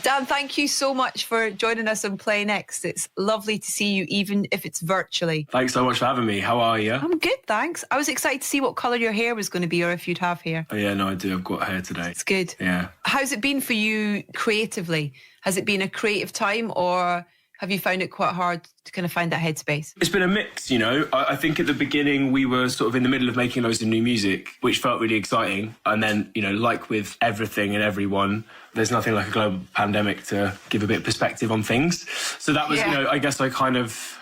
Dan, thank you so much for joining us on Play Next. It's lovely to see you, even if it's virtually. Thanks so much for having me. How are you? I'm good, thanks. I was excited to see what colour your hair was going to be, or if you'd have hair. Oh, yeah, no, I do. I've got hair today. It's good. Yeah. How's it been for you creatively? Has it been a creative time, or have you found it quite hard to kind of find that headspace? It's been a mix, you know. I think at the beginning we were sort of in the middle of making loads of new music, which felt really exciting. And then, you know, like with everything and everyone, there's nothing like a global pandemic to give a bit of perspective on things. So that was, you know, I guess I kind of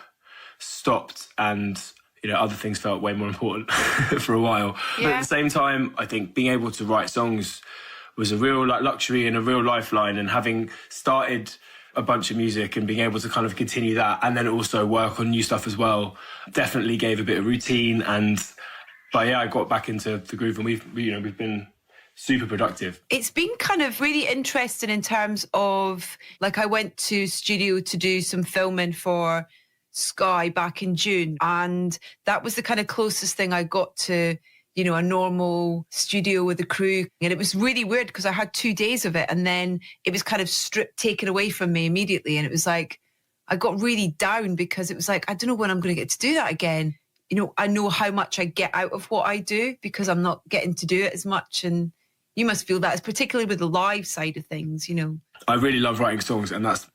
stopped and, you know, other things felt way more important for a while. Yeah. But at the same time, I think being able to write songs was a real luxury and a real lifeline. And having started a bunch of music and being able to kind of continue that and then also work on new stuff as well definitely gave a bit of routine. But yeah, I got back into the groove and we've been super productive. It's been kind of really interesting in terms of, like, I went to studio to do some filming for Sky back in June, and that was the kind of closest thing I got to, you know, a normal studio with a crew. And it was really weird because I had 2 days of it and then it was kind of taken away from me immediately. And it was like, I got really down because it was like, I don't know when I'm going to get to do that again. You know, I know how much I get out of what I do because I'm not getting to do it as much. And you must feel that, particularly with the live side of things, you know. I really love writing songs, and that's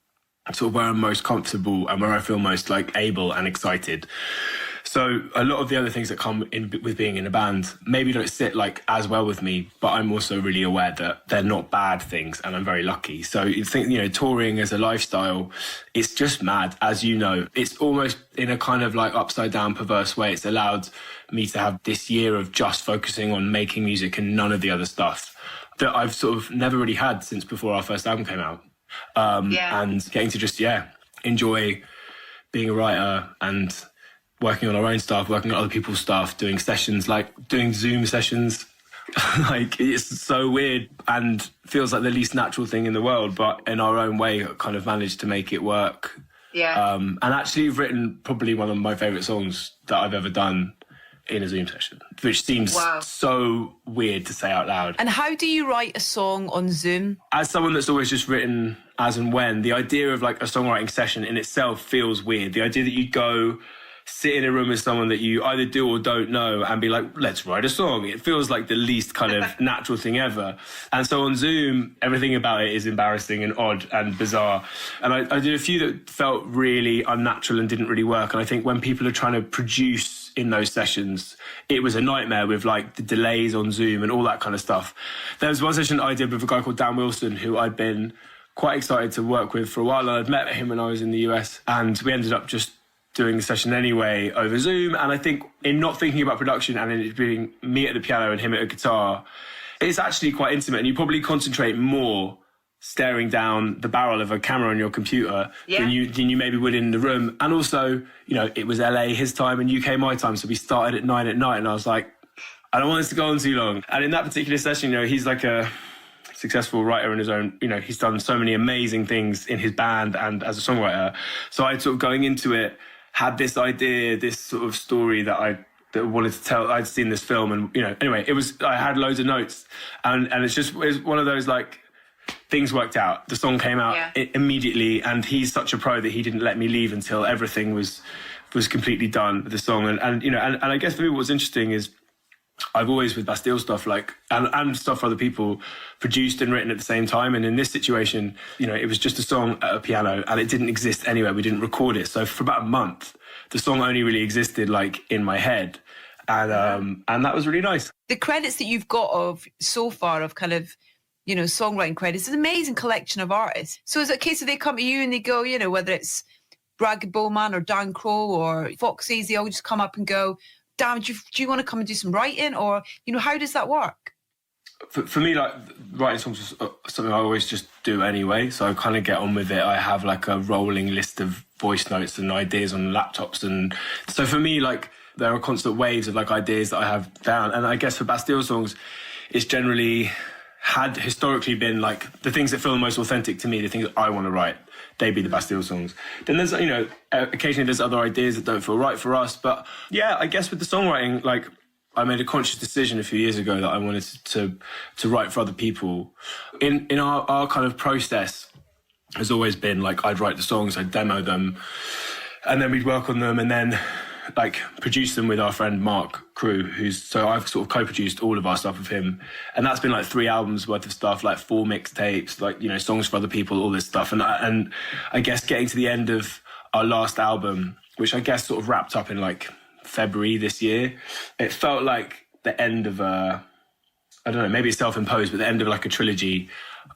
sort of where I'm most comfortable and where I feel most like able and excited. So a lot of the other things that come in with being in a band maybe don't sit like as well with me, but I'm also really aware that they're not bad things and I'm very lucky. So you think, you know, touring as a lifestyle, it's just mad, as you know. It's almost in a kind of like upside down perverse way. It's allowed me to have this year of just focusing on making music and none of the other stuff that I've sort of never really had since before our first album came out. And getting to just, enjoy being a writer and working on our own stuff, working on other people's stuff, doing sessions, like doing Zoom sessions. Like, it's so weird and feels like the least natural thing in the world, but in our own way, kind of managed to make it work. Yeah. And actually written probably one of my favourite songs that I've ever done in a Zoom session, which seems so weird to say out loud. And how do you write a song on Zoom? As someone that's always just written as and when, the idea of like a songwriting session in itself feels weird. The idea that you go sit in a room with someone that you either do or don't know and be like, let's write a song. It feels like the least kind of natural thing ever. And so on Zoom, everything about it is embarrassing and odd and bizarre. And I did a few that felt really unnatural and didn't really work. And I think when people are trying to produce in those sessions, it was a nightmare with like the delays on Zoom and all that kind of stuff. There was one session I did with a guy called Dan Wilson, who I'd been quite excited to work with for a while. And I'd met him when I was in the US, and we ended up just doing the session anyway over Zoom. And I think in not thinking about production and in it being me at the piano and him at a guitar, it's actually quite intimate, and you probably concentrate more staring down the barrel of a camera on your computer than you maybe would in the room. And also, you know, it was LA his time and UK my time, so we started at 9 at night, and I was like, I don't want this to go on too long. And in that particular session, you know, he's like a successful writer in his own, you know, he's done so many amazing things in his band and as a songwriter. So I sort of going into it, had this idea, this sort of story that I wanted to tell. I'd seen this film, and, you know, anyway, I had loads of notes, and it was one of those, like, things worked out. The song came out immediately, and he's such a pro that he didn't let me leave until everything was completely done with the song. And you know, and I guess for me what was interesting is I've always, with Bastille stuff, like, and stuff for other people, produced and written at the same time. And in this situation, you know, it was just a song at a piano and it didn't exist anywhere. We didn't record it. So for about a month, the song only really existed like in my head. And that was really nice. The credits that you've got of so far of kind of, you know, songwriting credits, is an amazing collection of artists. So is it a case of they come to you and they go, you know, whether it's Bragg Bowman or Dan Crow or Foxy, they all just come up and go, damn, do you want to come and do some writing? Or, you know, how does that work? For me, like, writing songs is something I always just do anyway, so I kind of get on with it. I have like a rolling list of voice notes and ideas on laptops, and so for me, like, there are constant waves of like ideas that I have down. And I guess for Bastille songs, it's generally had historically been like the things that feel the most authentic to me, the things that I want to write, they be the Bastille songs. Then there's, you know, occasionally there's other ideas that don't feel right for us. But yeah, I guess with the songwriting, like, I made a conscious decision a few years ago that I wanted to write for other people. In our kind of process, has always been like, I'd write the songs, I'd demo them, and then we'd work on them, and then like produce them with our friend Mark Crew, so I've sort of co-produced all of our stuff with him, and that's been like 3 albums worth of stuff, like 4 mixtapes, like, you know, songs for other people, all this stuff. And I guess getting to the end of our last album, which I guess sort of wrapped up in like February this year, it felt like the end of I don't know, maybe it's self-imposed, but the end of like a trilogy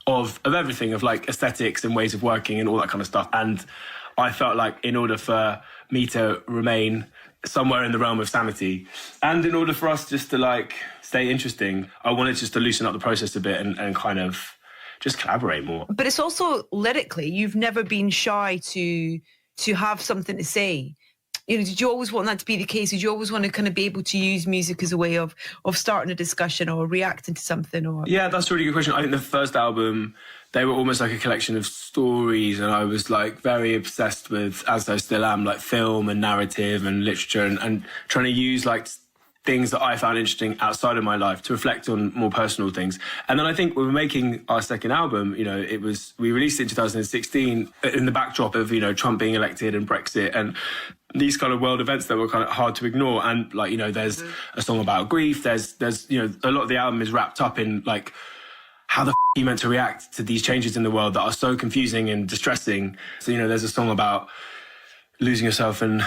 of everything, of like aesthetics and ways of working and all that kind of stuff. And I felt like in order for me to remain somewhere in the realm of sanity, and in order for us just to like stay interesting, I wanted just to loosen up the process a bit and kind of just collaborate more. But it's also lyrically, you've never been shy to have something to say. You know, did you always want that to be the case? Did you always want to kind of be able to use music as a way of starting a discussion or reacting to something? Or yeah, that's a really good question. I think the first album, they were almost like a collection of stories, and I was like very obsessed with, as I still am, like film and narrative and literature, and trying to use like things that I found interesting outside of my life to reflect on more personal things. And then I think we were making our second album, you know, we released it in 2016 in the backdrop of, you know, Trump being elected and Brexit and these kind of world events that were kind of hard to ignore. And like, you know, there's a song about grief. There's, you know, a lot of the album is wrapped up in like, how the you meant to react to these changes in the world that are so confusing and distressing. So, you know, there's a song about losing yourself in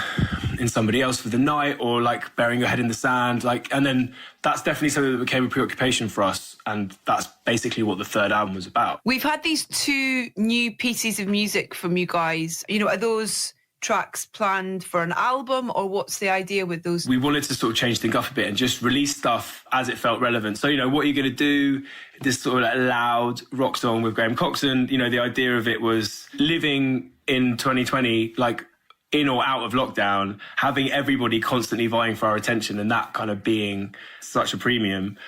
somebody else for the night, or like burying your head in the sand, like, and then that's definitely something that became a preoccupation for us, and that's basically what the third album was about. We've had these 2 new pieces of music from you guys. You know, are those tracks planned for an album, or what's the idea with those? We wanted to sort of change things up a bit and just release stuff as it felt relevant. So, you know, what are you going to do? This sort of like loud rock song with Graham Coxon, you know, the idea of it was living in 2020, like in or out of lockdown, having everybody constantly vying for our attention, and that kind of being such a premium.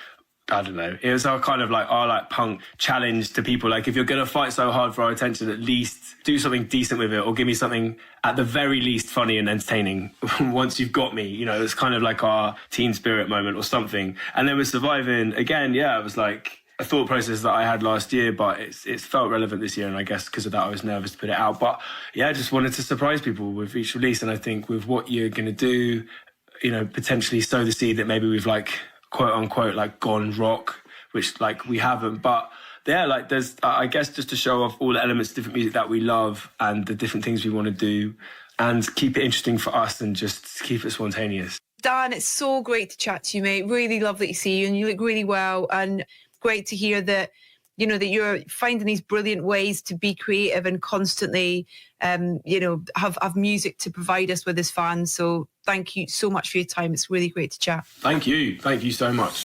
I don't know. It was our kind of like our like punk challenge to people. Like, if you're going to fight so hard for our attention, at least do something decent with it, or give me something at the very least funny and entertaining once you've got me. You know, it's kind of like our teen spirit moment or something. And then with Survivin, again, yeah, it was like a thought process that I had last year, but it's felt relevant this year. And I guess because of that, I was nervous to put it out. But yeah, I just wanted to surprise people with each release. And I think with what you're going to do, you know, potentially sow the seed that maybe we've like, quote unquote, like gone rock, which like we haven't. But yeah, like there's, I guess, just to show off all the elements of different music that we love and the different things we want to do, and keep it interesting for us and just keep it spontaneous. Dan, it's so great to chat to you, mate. Really lovely to see you, and you look really well, and great to hear that, you know, that you're finding these brilliant ways to be creative and constantly, you know, have music to provide us with as fans. So thank you so much for your time. It's really great to chat. Thank you. Thank you so much.